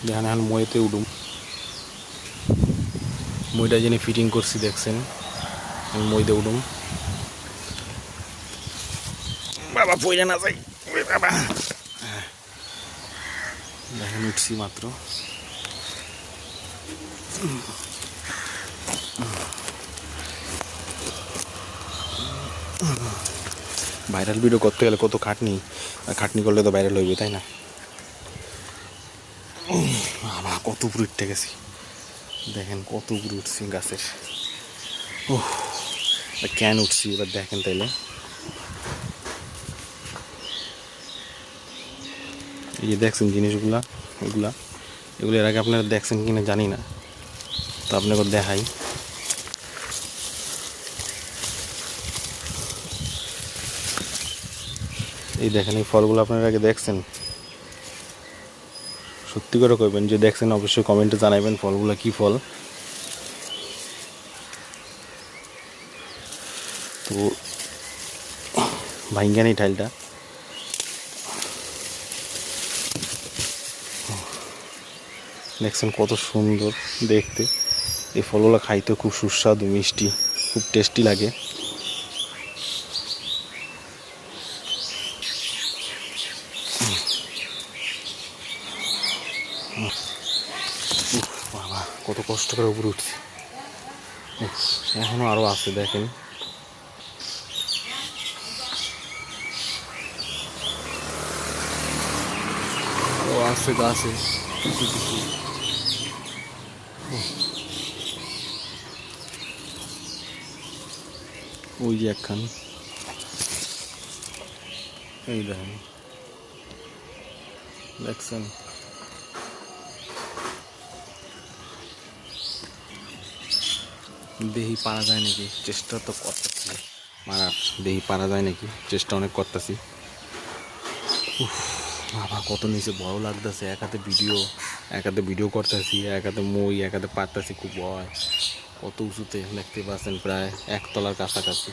দেখেন এখন মইতে উঠুম, মইটা যিনি ফিটিং করছি দেখছেন, আমি মইতে উঠুম। বাবা পয়লা না যাই বাবা, দেখেন উঠছি মাত্র। ভাইরাল ভিডিও করতে গেলে কত খাটনি, আর খাটনি করলে তো ভাইরাল হইবে, তাই না? বাবা কত উপরে উঠতে গেছি, দেখেন কত উপরে উঠছি গাছের। ও কেন উঠছি এবার দেখেন তাইলে। এই যে দেখছেন জিনিসগুলা, এগুলো এর আগে আপনারা দেখছেন কিনা জানি না, তো আপনাকে দেখাই। এই দেখেন এই ফলগুলো আপনারা আগে দেখছেন? সত্যি করে কইবেন যে দেখছেন, অবশ্যই কমেন্টে জানাবেন ফলগুলো কি ফল। তো ভাঙ্গা নেই ঠাইলটা, দেখছেন কত সুন্দর দেখতে। এই ফলগুলো খাইতে খুব সুস্বাদু, মিষ্টি, খুব টেস্টি লাগে। বাবা কত কষ্ট করে উপরে উঠছি, এখনো আরো আছে দেখেন। ও আছে গাছে কিছু কিছু। ওই যে একখান, এই দেখেন, দেখছেন? দেহি পারা যায় নাকি, চেষ্টা তো করতেছি মারার, দেহি পারা যায় নাকি, চেষ্টা অনেক করতেছি। বাবা কত নিচে বড় লাগতেছে, এক হাতে ভিডিও করতেছি, এক হাতে মই, এক হাতে পারতেছি, খুব ভয়। কত উঁচুতে দেখতে পাচ্ছেন, প্রায় 1 তলার কাছাকাছি।